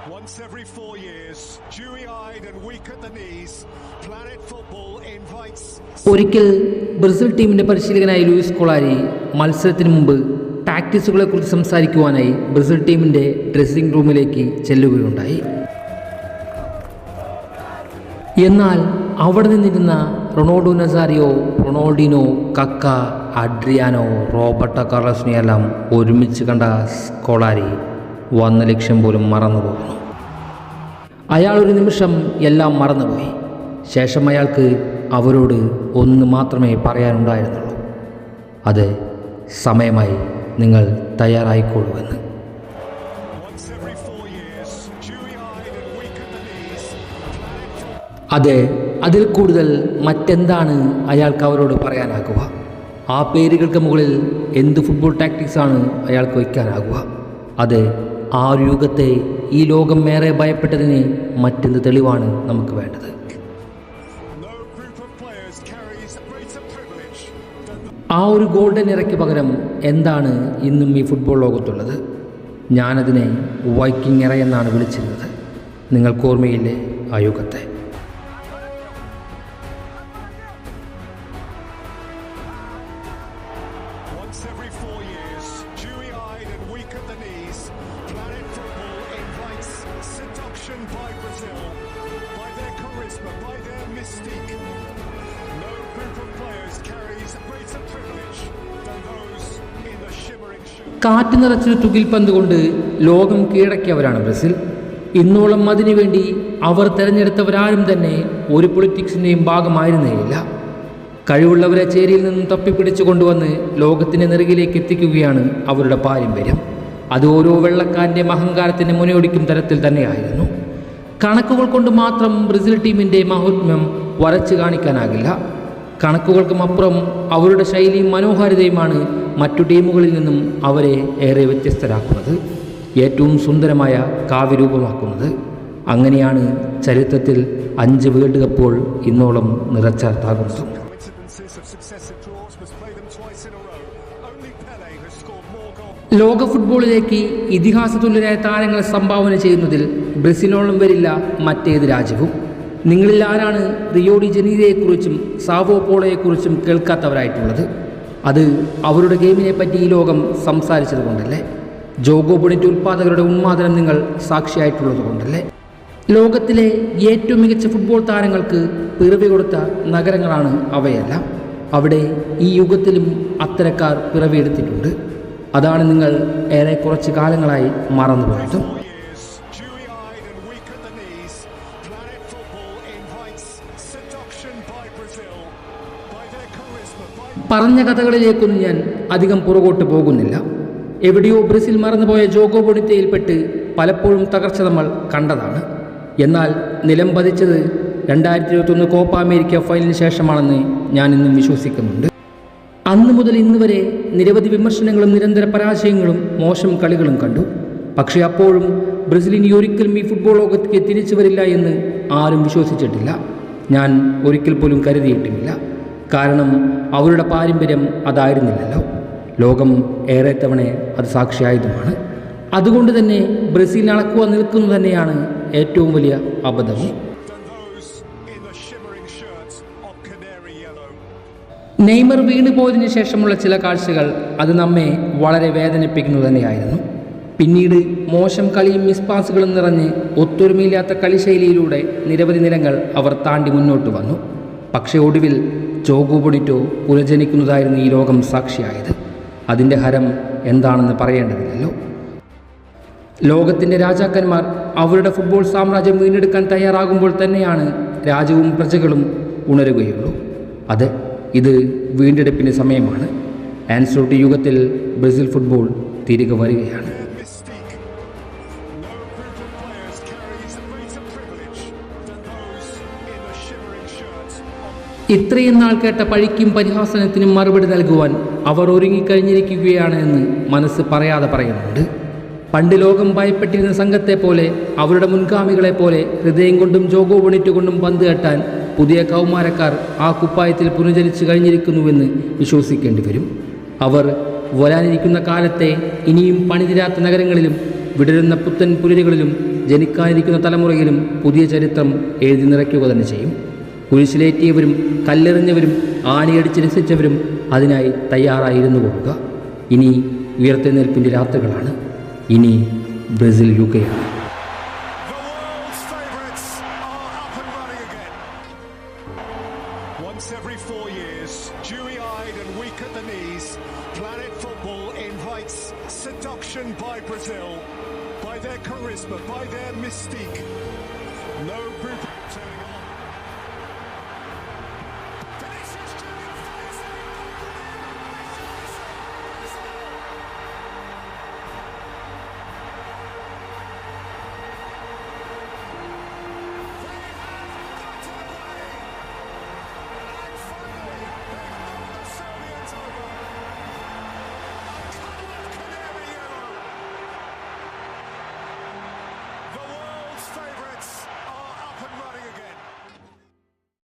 Once every 4 years, dewy-eyed and weak at the knees, Planet Football invites. ഒരിക്കൽ Brazil ടീമിന്റെ പരിശീലകനായ Luis Kolari മത്സരത്തിന് മുമ്പ് ടാക്ടിക്സുകളെക്കുറിച്ച് സംസാരിക്കുവാനായി ബ്രസീൽ ടീമിന്റെ ഡ്രസ്സിംഗ് റൂമിലേക്ക് ചെല്ലുകയുണ്ടായി. എന്നാൽ അവിടെ നിന്നിരുന്ന റൊണാൾഡോ നസാരിയോ, റൊണാൾഡിനോ, കക്ക, അഡ്രിയാനോ, റോബർട്ടോ കാർലോസിനെയെല്ലാം ഒരുമിച്ച് കണ്ട കൊളാരി വന്ന ലക്ഷ്യം പോലും മറന്നുപോകുന്നു. അയാൾ ഒരു നിമിഷം എല്ലാം മറന്നുപോയി. ശേഷം അയാൾക്ക് അവരോട് ഒന്ന് മാത്രമേ പറയാനുണ്ടായിരുന്നുള്ളൂ. അത് സമയമായി, നിങ്ങൾ തയ്യാറായിക്കോളൂവെന്ന്. അതെ, അതിൽ കൂടുതൽ മറ്റെന്താണ് അയാൾക്ക് അവരോട് പറയാനാകുക? ആ പേരുകൾക്ക് മുകളിൽ എന്ത് ഫുട്ബോൾ ടാക്ടിക്സാണ് അയാൾക്ക് വയ്ക്കാനാകുക? അതെ, ആ ഒരു യുഗത്തെ ഈ ലോകം ഏറെ ഭയപ്പെട്ടതിന് മറ്റെന്ത് തെളിവാണ് നമുക്ക് വേണ്ടത്? ആ ഒരു ഗോൾഡൻ ഇറയ്ക്ക് പകരം എന്താണ് ഇന്നും ഈ ഫുട്ബോൾ ലോകത്തുള്ളത്? ഞാനതിനെ വൈക്കിംഗ് ഇറ എന്നാണ് വിളിച്ചിരുന്നത്. നിങ്ങൾക്ക് ഓർമ്മയില്ലേ ആ യുഗത്തെ? Every 4 years, dewy-eyed and weak at the knees, Planet Football invites seduction by Brazil, by their charisma, by their mystique. No group of players carries greater privilege than those in the shimmering shirt. കാറ്റ് നിറച്ചൊരു തുകിൽ പന്ത് കൊണ്ട് ലോകം കീഴടക്കിയവരാണ് Brazil. ഇന്നോളം അതിനുവേണ്ടി അവർ തിരഞ്ഞെടുത്തവരാരും തന്നെ ഒരു പൊളിറ്റിക്സിൻ്റെയും ഭാഗമായിരുന്നേയില്ല. കഴിവുള്ളവരെ ചേരിയിൽ നിന്നും തപ്പിപ്പിടിച്ചു കൊണ്ടുവന്ന് ലോകത്തിൻ്റെ നെറുകിലേക്ക് എത്തിക്കുകയാണ് അവരുടെ പാരമ്പര്യം. അത് ഓരോ വെള്ളക്കാരൻ്റെയും അഹങ്കാരത്തിൻ്റെ മുനയൊടിക്കും തരത്തിൽ തന്നെയായിരുന്നു. കണക്കുകൾ കൊണ്ട് മാത്രം ബ്രസീൽ ടീമിൻ്റെ മഹാത്മ്യം വരച്ചു കാണിക്കാനാകില്ല. കണക്കുകൾക്കും അപ്പുറം അവരുടെ ശൈലിയും മനോഹാരിതയുമാണ് മറ്റു ടീമുകളിൽ നിന്നും അവരെ ഏറെ വ്യത്യസ്തരാക്കുന്നത്, ഏറ്റവും സുന്ദരമായ കാവ്യരൂപമാക്കുന്നത്. അങ്ങനെയാണ് ചരിത്രത്തിൽ 5 വേൾഡ് കപ്പുകൾ ഇന്നോളം നിറച്ചാർത്താകുന്നത്. ലോക ഫുട്ബോളിലേക്ക് ഇതിഹാസ തുല്യരായ താരങ്ങളെ സംഭാവന ചെയ്യുന്നതിൽ ബ്രസീലിനോളം വരില്ല മറ്റേത് രാജ്യവും. നിങ്ങളിൽ ആരാണ് റിയോ ഡി ജനീറോയെക്കുറിച്ചും സാവോ പോളോയെക്കുറിച്ചും കേൾക്കാത്തവരായിട്ടുള്ളത്? അത് അവരുടെ ഗെയിമിനെ പറ്റി ഈ ലോകം സംസാരിച്ചത് കൊണ്ടല്ലേ? ജോഗോ ബൊണിറ്റോ ഉൽപ്പാദകരുടെ ഉന്മാദനം നിങ്ങൾ സാക്ഷിയായിട്ടുള്ളത് കൊണ്ടല്ലേ? ലോകത്തിലെ ഏറ്റവും മികച്ച ഫുട്ബോൾ താരങ്ങൾക്ക് പിറവി കൊടുത്ത നഗരങ്ങളാണ് അവയെല്ലാം. അവിടെ ഈ യുഗത്തിലും അത്തരക്കാർ പിറവിയെടുത്തിട്ടുണ്ട്. അതാണ് നിങ്ങൾ ഏറെ കുറച്ച് കാലങ്ങളായി മറന്നുപോയതും. പറഞ്ഞ കഥകളിലേക്കൊന്നും ഞാൻ അധികം പുറകോട്ട് പോകുന്നില്ല. എവിടെയോ ബ്രസീൽ മറന്നുപോയ ജോഗോ ബൊണിറ്റയിൽപ്പെട്ട് പലപ്പോഴും തകർച്ച നമ്മൾ കണ്ടതാണ്. എന്നാൽ നിലം പതിച്ചത് 2021 കോപ്പ അമേരിക്ക ഫൈനലിന് ശേഷമാണെന്ന് ഞാൻ ഇന്നും വിശ്വസിക്കുന്നുണ്ട്. അന്ന് മുതൽ ഇന്ന് വരെ നിരവധി വിമർശനങ്ങളും നിരന്തര പരാജയങ്ങളും മോശം കളികളും കണ്ടു. പക്ഷേ അപ്പോഴും ബ്രസീലിന് ഒരിക്കലും ഈ ഫുട്ബോൾ ലോകത്തേക്ക് തിരിച്ചു വരില്ല എന്ന് ആരും വിശ്വസിച്ചിട്ടില്ല. ഞാൻ ഒരിക്കൽ പോലും കരുതിയിട്ടുമില്ല. കാരണം അവരുടെ പാരമ്പര്യം അതായിരുന്നില്ലല്ലോ. ലോകം ഏറെ തവണ അത് സാക്ഷിയായതുമാണ്. അതുകൊണ്ട് തന്നെ ബ്രസീലിനെ അളക്കുവാൻ നിൽക്കുന്നത് തന്നെയാണ് ഏറ്റവും വലിയ അബദ്ധം. നെയ്മർ വീണുപോയതിനു ശേഷമുള്ള ചില കാഴ്ചകൾ അത് നമ്മെ വളരെ വേദനിപ്പിക്കുന്നത് തന്നെയായിരുന്നു. പിന്നീട് മോശം കളിയും മിസ്പാസുകളും നിറഞ്ഞ് ഒത്തൊരുമയില്ലാത്ത കളിശൈലിയിലൂടെ നിരവധി നിലങ്ങൾ അവർ താണ്ടി മുന്നോട്ട് വന്നു. പക്ഷേ ഒടുവിൽ ജോഗോ ബൊണിറ്റോ പുനർജനിക്കുന്നതായിരുന്നു ഈ ലോകം സാക്ഷിയായത്. അതിൻ്റെ ഹരം എന്താണെന്ന് പറയേണ്ടതില്ലല്ലോ. ലോകത്തിൻ്റെ രാജാക്കന്മാർ അവരുടെ ഫുട്ബോൾ സാമ്രാജ്യം വീണ്ടെടുക്കാൻ തയ്യാറാകുമ്പോൾ തന്നെയാണ് രാജ്യവും പ്രജകളും ഉണരുകയുള്ളൂ. അത് ഇത് വീണ്ടെടുപ്പിൻ്റെ സമയമാണ്. ആൻസലോട്ടി യുഗത്തിൽ ബ്രസീൽ ഫുട്ബോൾ തിരികെ വരികയാണ്. ഇത്രയും നാൾ കേട്ട പഴിക്കും പരിഹാസനത്തിനും മറുപടി നൽകുവാൻ അവർ ഒരുങ്ങിക്കഴിഞ്ഞിരിക്കുകയാണ് എന്ന് മനസ്സ് പറയാതെ പറയുന്നുണ്ട്. പണ്ട് ലോകം ഭയപ്പെട്ടിരുന്ന സംഘത്തെ പോലെ, അവരുടെ മുൻഗാമികളെ പോലെ ഹൃദയം കൊണ്ടും ജോഗോ ബൊണിറ്റോ കൊണ്ടും പന്ത് കെട്ടാൻ പുതിയ കൗമാരക്കാർ ആ കുപ്പായത്തിൽ പുനർജനിച്ചു കഴിഞ്ഞിരിക്കുന്നുവെന്ന് വിശ്വസിക്കേണ്ടി വരും. അവർ വരാനിരിക്കുന്ന കാലത്തെ ഇനിയും പണിതിരാത്ത നഗരങ്ങളിലും വിടരുന്ന പുത്തൻ പുലരികളിലും ജനിക്കാനിരിക്കുന്ന തലമുറയിലും പുതിയ ചരിത്രം എഴുതി നിറയ്ക്കുക തന്നെ ചെയ്യും. കുരിശിലേറ്റിയവരും കല്ലെറിഞ്ഞവരും ആണിയടിച്ച് രസിച്ചവരും അതിനായി തയ്യാറായിരുന്നു കൊടുക്കുക. ഇനി ഉയർത്തെഴുന്നേൽപ്പിൻ്റെ രാത്രികളാണ്. ഇനി Brazil യുകെയാണ്. The world's favourites are up and running again. Once every 4 years, dewy-eyed and weak at the knees, Planet Football invites seduction by Brazil, by their charisma, by their mystique. No boot turning on.